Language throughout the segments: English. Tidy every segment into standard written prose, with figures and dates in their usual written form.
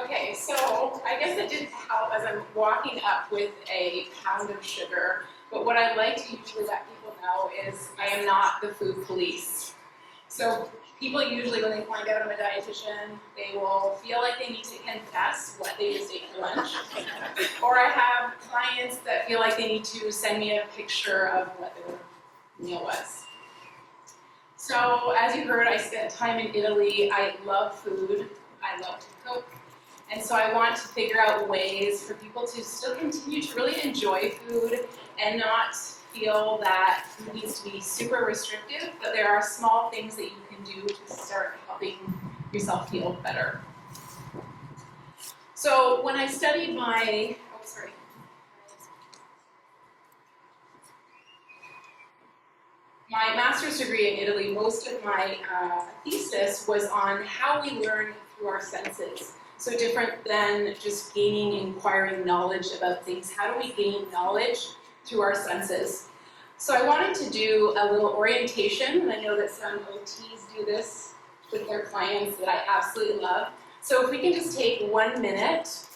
Okay, so I guess it didn't help as I'm walking up with a pound of sugar, but what I like to usually let people know is I am not the food police. So people usually, when they find out I'm a dietitian, they will feel like they need to confess what they just ate for lunch. Or I have clients that feel like they need to send me a picture of what their meal was. So as you heard, I spent time in Italy. I love food. I love to cook. And so I want to figure out ways for people to still continue to really enjoy food and not feel that food needs to be super restrictive, but there are small things that you can do to start helping yourself feel better. So when I studied my master's degree in Italy, most of my thesis was on how we learn through our senses. So different than just gaining and acquiring knowledge about things. How do we gain knowledge through our senses? So I wanted to do a little orientation, and I know that some OTs do this with their clients that I absolutely love. So if we can just take 1 minute,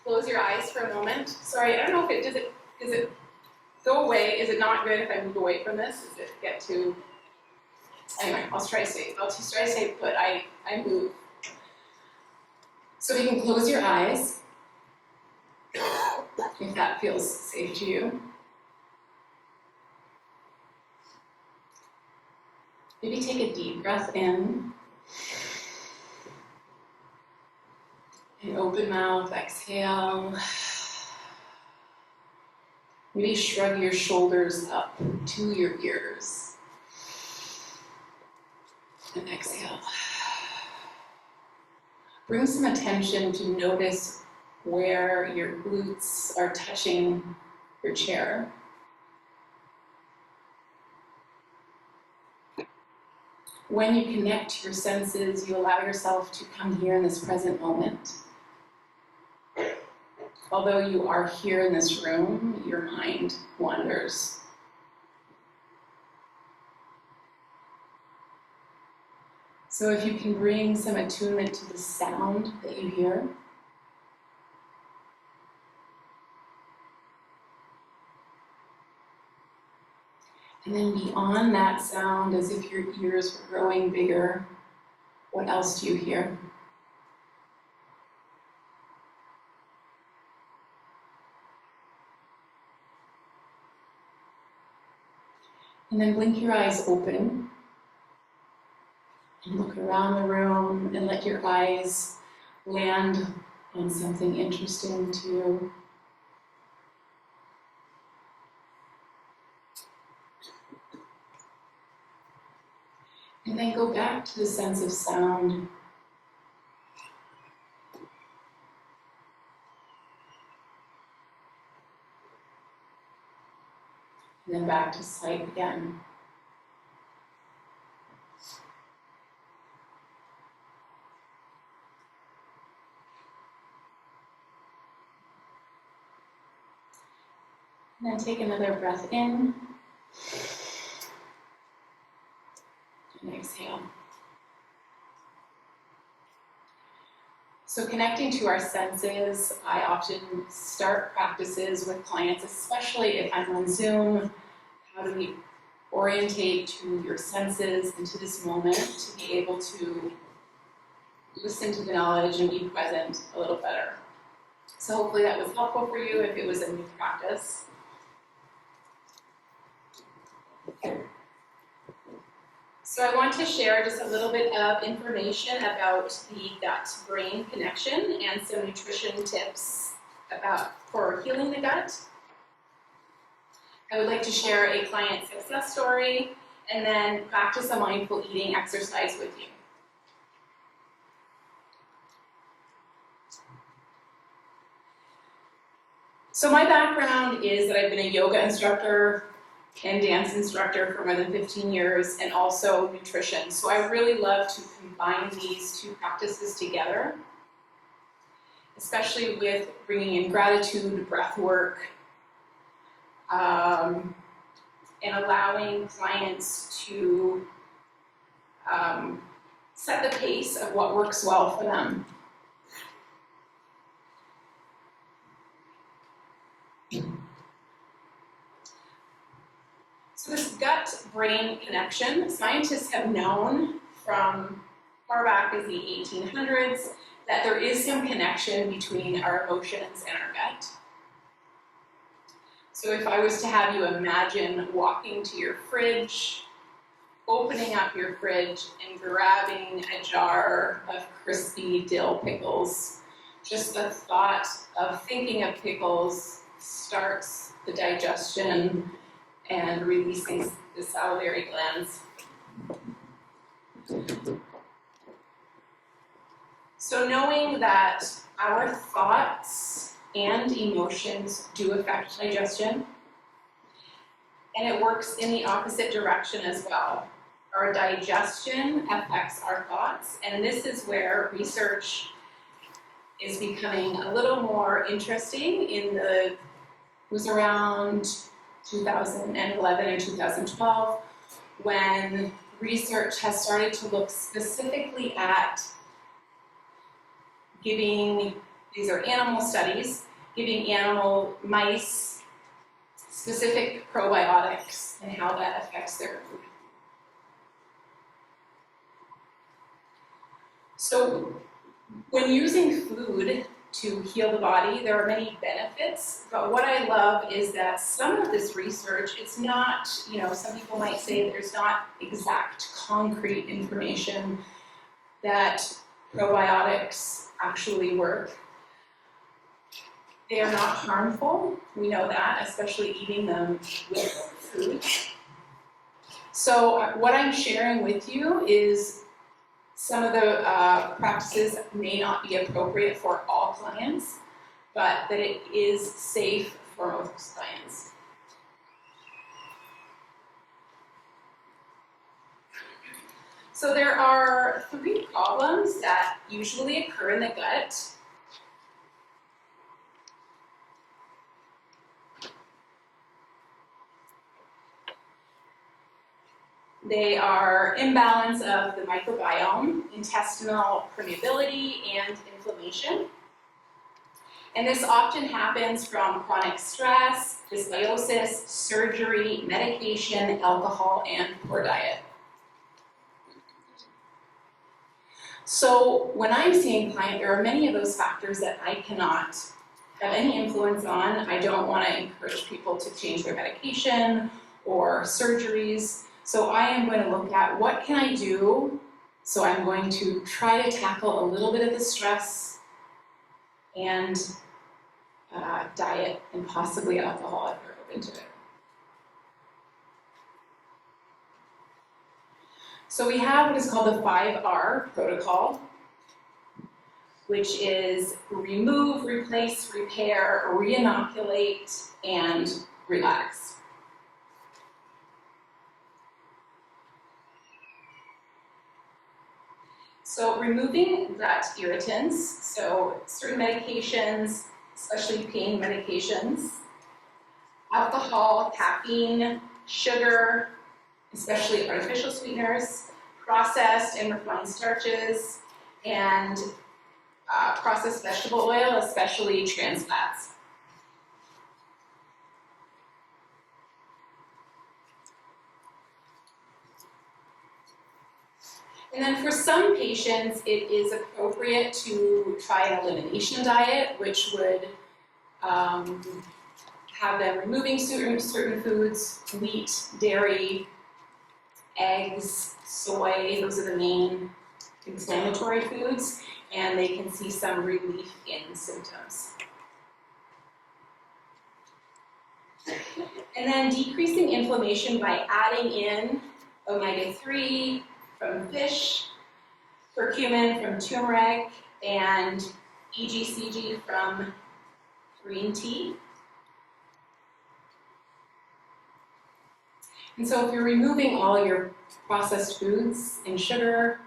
close your eyes for a moment. Sorry, I don't know if does it go away? Is it not good if I move away from this? Does it get too, anyway, I'll try to stay put, I move. So you can close your eyes, if that feels safe to you. Maybe take a deep breath in, and open mouth, exhale. Maybe shrug your shoulders up to your ears, and exhale. Bring some attention to notice where your glutes are touching your chair. When you connect to your senses, you allow yourself to come here in this present moment. Although you are here in this room, your mind wanders. So if you can bring some attunement to the sound that you hear. And then beyond that sound, as if your ears were growing bigger, what else do you hear? And then blink your eyes open and look around the room and let your eyes land on something interesting to you. And then go back to the sense of sound. And then back to sight again. And then take another breath in. And exhale. So connecting to our senses, I often start practices with clients, especially if I'm on Zoom. How do we orientate to your senses and to this moment to be able to listen to the knowledge and be present a little better? So hopefully that was helpful for you if it was a new practice. So I want to share just a little bit of information about the gut-brain connection and some nutrition tips for healing the gut. I would like to share a client success story and then practice a mindful eating exercise with you. So my background is that I've been a yoga instructor and dance instructor for more than 15 years, and also nutrition. So I really love to combine these two practices together, especially with bringing in gratitude, breath work, and allowing clients to set the pace of what works well for them. So this gut-brain connection, scientists have known from far back as the 1800s that there is some connection between our emotions and our gut. So if I was to have you imagine walking to your fridge, opening up your fridge and grabbing a jar of crispy dill pickles, just the thought of thinking of pickles starts the digestion and releasing the salivary glands. So knowing that our thoughts and emotions do affect digestion, and it works in the opposite direction as well. Our digestion affects our thoughts, and this is where research is becoming a little more interesting. It was around 2011 and 2012 when research has started to look specifically at giving, these are animal studies, giving mice specific probiotics and how that affects their food. So when using food to heal the body, there are many benefits, but what I love is that some of this research, it's not, some people might say there's not exact concrete information that probiotics actually work. They are not harmful, we know that, especially eating them with food. So what I'm sharing with you is some of the practices may not be appropriate for all clients, but that it is safe for most clients. So there are 3 problems that usually occur in the gut. They are imbalance of the microbiome, intestinal permeability, and inflammation. And this often happens from chronic stress, dysbiosis, surgery, medication, alcohol, and poor diet. So when I'm seeing a client, there are many of those factors that I cannot have any influence on. I don't want to encourage people to change their medication or surgeries. So I am going to look at what can I do. So I'm going to try to tackle a little bit of the stress and diet and possibly alcohol if you're open to it. So we have what is called the 5R protocol, which is remove, replace, repair, re-inoculate, and relax. So removing gut irritants, so certain medications, especially pain medications, alcohol, caffeine, sugar, especially artificial sweeteners, processed and refined starches, and processed vegetable oil, especially trans fats. And then for some patients, it is appropriate to try an elimination diet, which would have them removing certain foods, wheat, dairy, eggs, soy, those are the main inflammatory foods, and they can see some relief in symptoms. And then decreasing inflammation by adding in omega-3 from fish, curcumin from turmeric, and EGCG from green tea. And so if you're removing all your processed foods and sugar,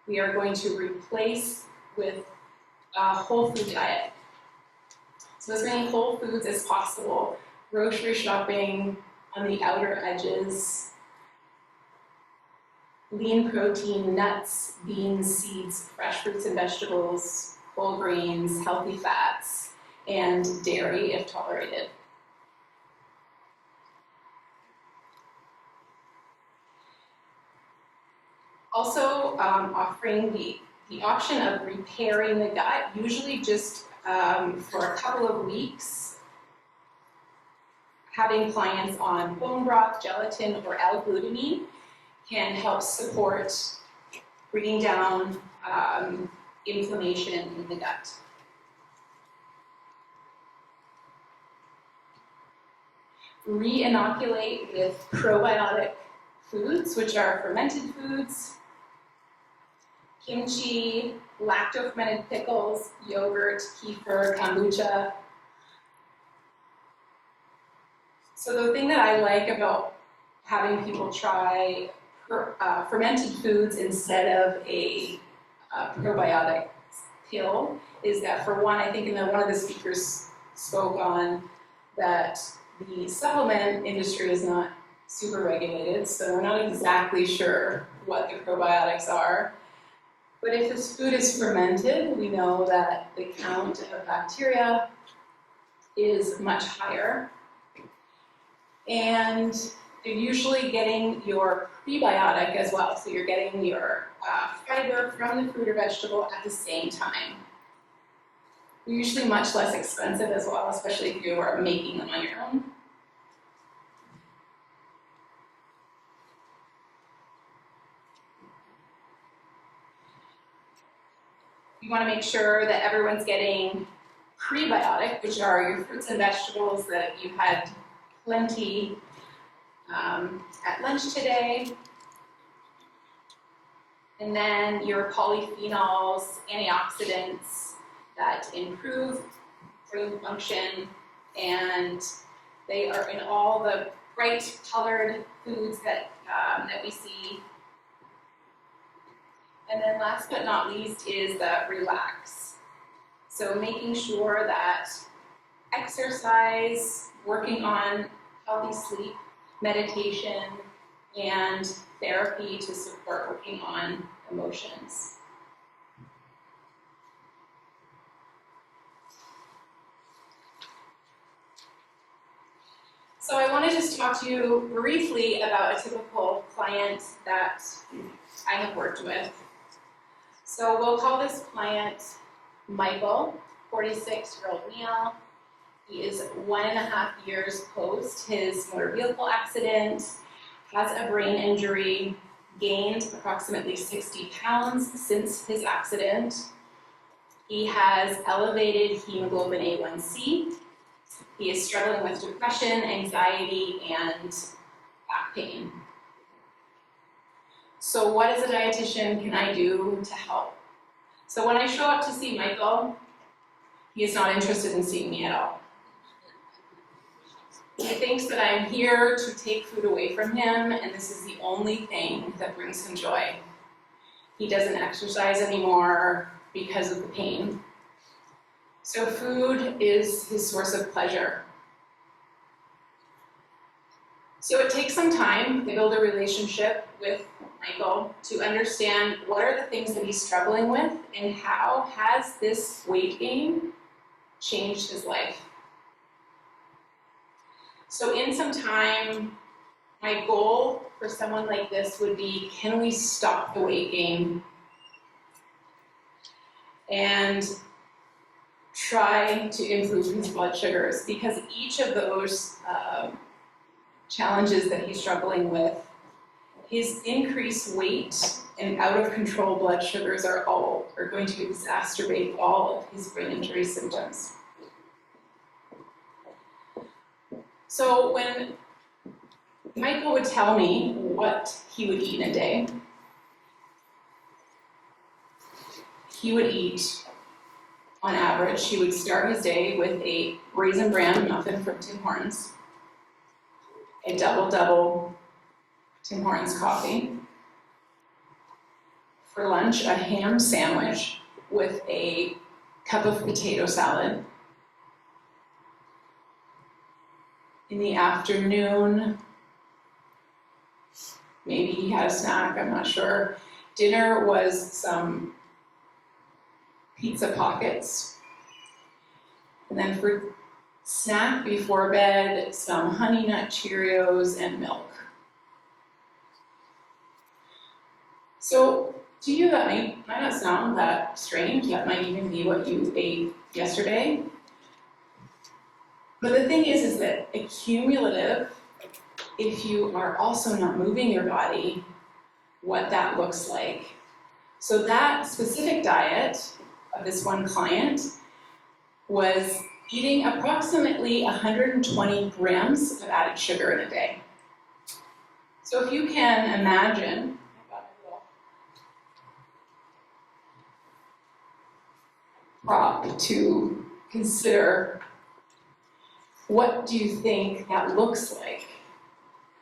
we are going to replace with a whole food diet. So as many whole foods as possible, grocery shopping on the outer edges, lean protein, nuts, beans, seeds, fresh fruits and vegetables, whole grains, healthy fats, and dairy if tolerated. Also offering the option of repairing the gut, usually just for a couple of weeks, having clients on bone broth, gelatin, or L-glutamine can help support bringing down inflammation in the gut. Re-inoculate with probiotic foods, which are fermented foods, kimchi, lacto-fermented pickles, yogurt, kefir, kombucha. So the thing that I like about having people try fermented foods instead of a probiotic pill is that, for one, I think one of the speakers spoke on that the supplement industry is not super regulated, so we're not exactly sure what the probiotics are. But if this food is fermented, we know that the count of bacteria is much higher. And you're usually getting your prebiotic as well, so you're getting your fiber from the fruit or vegetable at the same time. They're usually much less expensive as well, especially if you are making them on your own. You want to make sure that everyone's getting prebiotic, which are your fruits and vegetables that you had plenty at lunch today. And then your polyphenols, antioxidants that improve brain function, and they are in all the bright colored foods that we see. And then last but not least is the relax. So making sure that exercise, working on healthy sleep, meditation, and therapy to support working on emotions. So I want to just talk to you briefly about a typical client that I have worked with. So we'll call this client Michael, 46-year-old male. He is 1.5 years post his motor vehicle accident, has a brain injury, gained approximately 60 pounds since his accident. He has elevated hemoglobin A1C. He is struggling with depression, anxiety, and back pain. So what as a dietitian can I do to help? So when I show up to see Michael, he is not interested in seeing me at all. He thinks that I'm here to take food away from him, and this is the only thing that brings him joy. He doesn't exercise anymore because of the pain. So food is his source of pleasure. So it takes some time to build a relationship with Michael to understand what are the things that he's struggling with and how has this weight gain changed his life. So in some time, my goal for someone like this would be, can we stop the weight gain and try to improve his blood sugars? Because each of those challenges that he's struggling with, his increased weight and out of control blood sugars are going to exacerbate all of his brain injury symptoms. So when Michael would tell me what he would eat in a day, he would eat, on average, he would start his day with a Raisin Bran muffin from Tim Hortons, a double Tim Hortons coffee. For lunch, a ham sandwich with a cup of potato salad. In the afternoon, maybe he had a snack, I'm not sure. Dinner was some pizza pockets. And then for snack before bed, some Honey Nut Cheerios and milk. So to you, that might not sound that strange. That might even be what you ate yesterday. But the thing is that accumulative, if you are also not moving your body, what that looks like. So that specific diet of this one client was eating approximately 120 grams of added sugar in a day. So if you can imagine, prop to consider, what do you think that looks like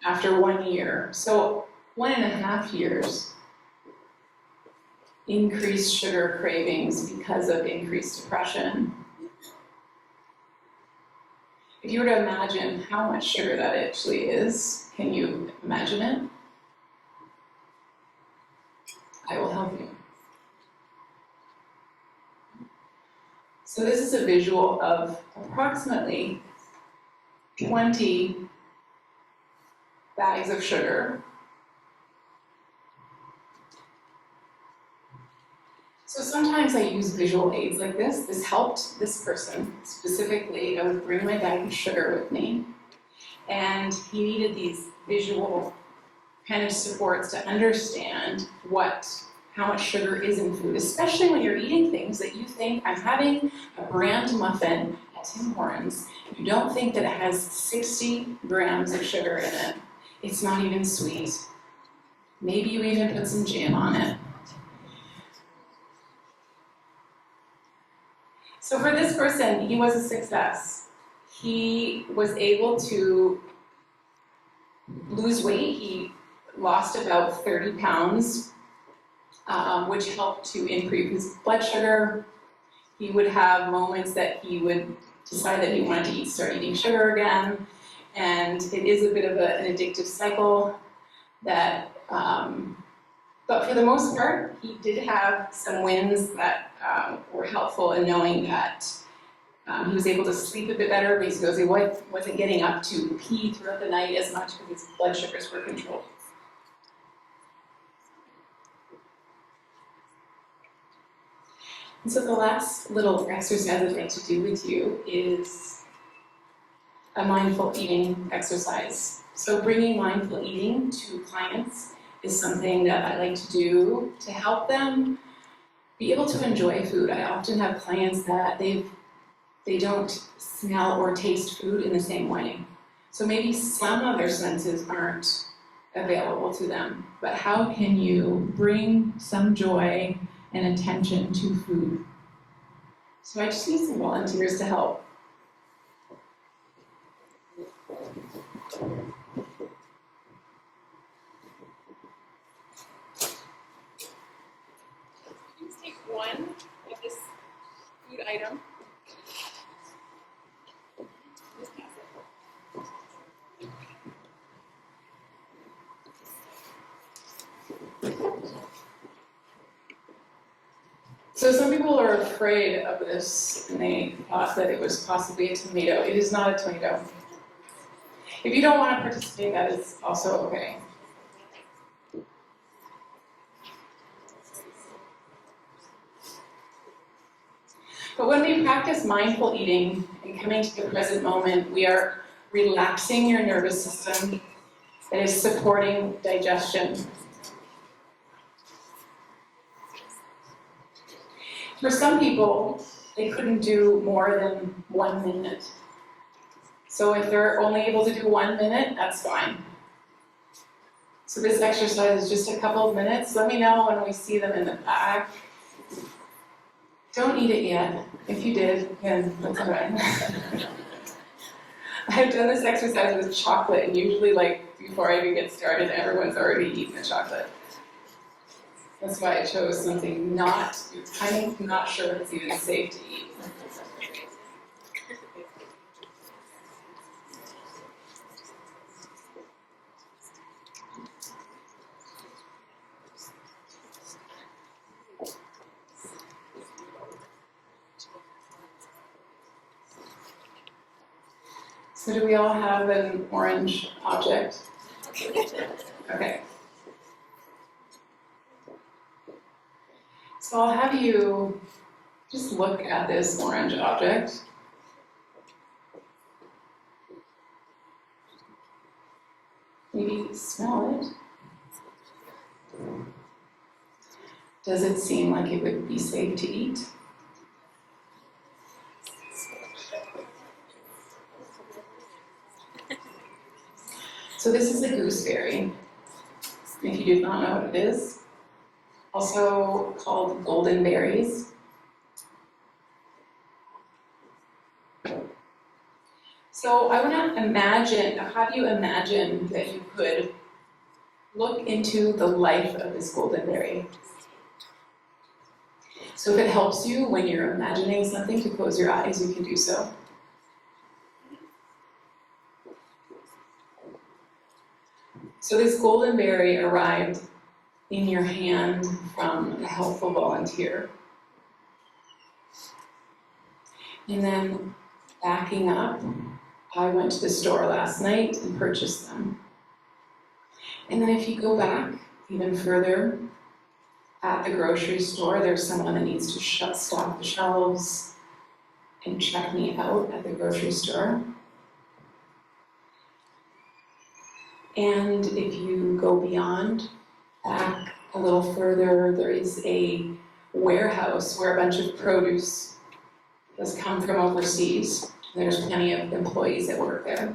after 1 year? So 1.5 years, increased sugar cravings because of increased depression. If you were to imagine how much sugar that actually is, can you imagine it? I will help you. So this is a visual of approximately 20 bags of sugar. So sometimes I use visual aids like this. This helped this person specifically. I would bring my bag of sugar with me, and he needed these visual kind of supports to understand how much sugar is in food, especially when you're eating things that you think, I'm having a brand muffin at Tim Hortons. You don't think that it has 60 grams of sugar in it. It's not even sweet. Maybe you even put some jam on it. So for this person, he was a success. He was able to lose weight. He lost about 30 pounds, which helped to improve his blood sugar. He would have moments that he would decide that he wanted to start eating sugar again. And it is a bit of an addictive cycle that, but for the most part, he did have some wins that were helpful in knowing that he was able to sleep a bit better because he wasn't getting up to pee throughout the night as much because his blood sugars were controlled. And so the last little exercise I'd like to do with you is a mindful eating exercise. So bringing mindful eating to clients is something that I like to do to help them be able to enjoy food. I often have clients that they don't smell or taste food in the same way. So maybe some of their senses aren't available to them, but how can you bring some joy and attention to food? So I just need some volunteers to help. Just take one of this food item. Just pass it. So some people are afraid of this, and they thought that it was possibly a tomato. It is not a tomato. If you don't want to participate, that is also okay. But when we practice mindful eating and coming to the present moment, we are relaxing your nervous system that is supporting digestion. For some people, they couldn't do more than 1 minute. So if they're only able to do 1 minute, that's fine. So this exercise is just a couple of minutes. Let me know when we see them in the back. Don't eat it yet. If you did, then that's all right. I've done this exercise with chocolate, and usually, before I even get started, everyone's already eaten the chocolate. That's why I chose something I'm not sure if it's even safe to eat. So do we all have an orange object? Okay. So I'll have you just look at this orange object. Maybe smell it. Does it seem like it would be safe to eat? So this is a gooseberry, if you did not know what it is, also called golden berries. So I want to imagine, how do you imagine that you could look into the life of this golden berry? So if it helps you when you're imagining something to close your eyes, you can do so. So this golden berry arrived in your hand from a helpful volunteer. And then backing up, I went to the store last night and purchased them. And then if you go back even further, at the grocery store, there's someone that needs to stock the shelves and check me out at the grocery store. And if you go beyond, back a little further, there is a warehouse where a bunch of produce has come from overseas. There's plenty of employees that work there.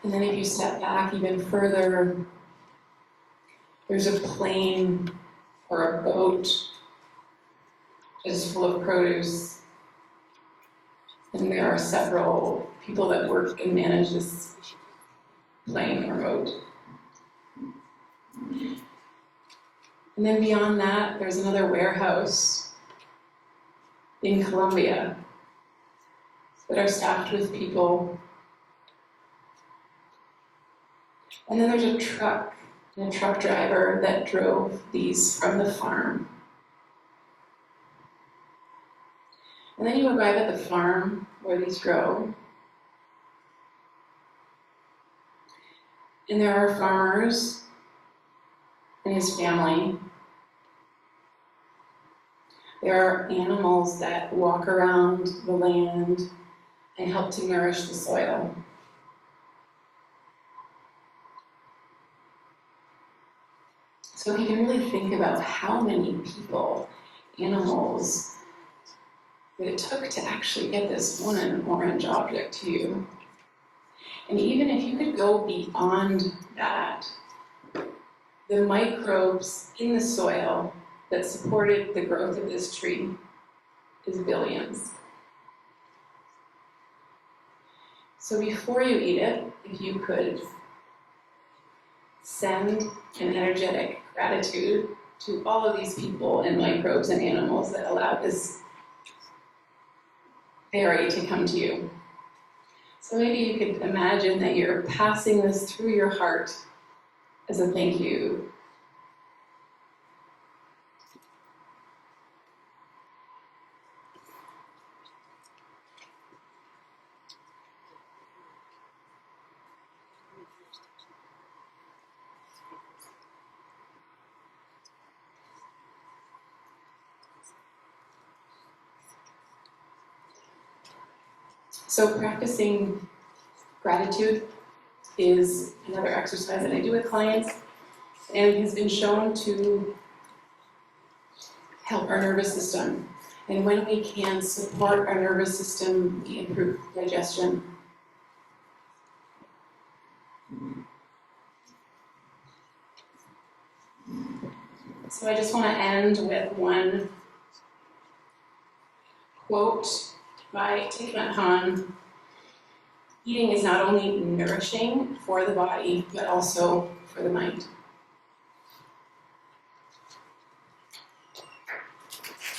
And then if you step back even further, there's a plane or a boat that is full of produce. And there are several people that work and manage this plane or boat. And then beyond that, there's another warehouse in Colombia that are staffed with people. And then there's a truck and a truck driver that drove these from the farm. And then you arrive at the farm where these grow. And there are farmers and his family. There are animals that walk around the land and help to nourish the soil. So you can really think about how many people, animals, that it took to actually get this one orange object to you. And even if you could go beyond that, the microbes in the soil that supported the growth of this tree is billions. So before you eat it, if you could send an energetic gratitude to all of these people and microbes and animals that allowed this berry to come to you. So maybe you could imagine that you're passing this through your heart as a thank you. So practicing gratitude is another exercise that I do with clients, and it has been shown to help our nervous system. And when we can support our nervous system, we improve digestion. So I just want to end with one quote by Thich Nhat Hanh. Eating is not only nourishing for the body, but also for the mind.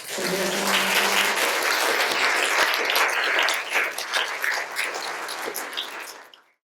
So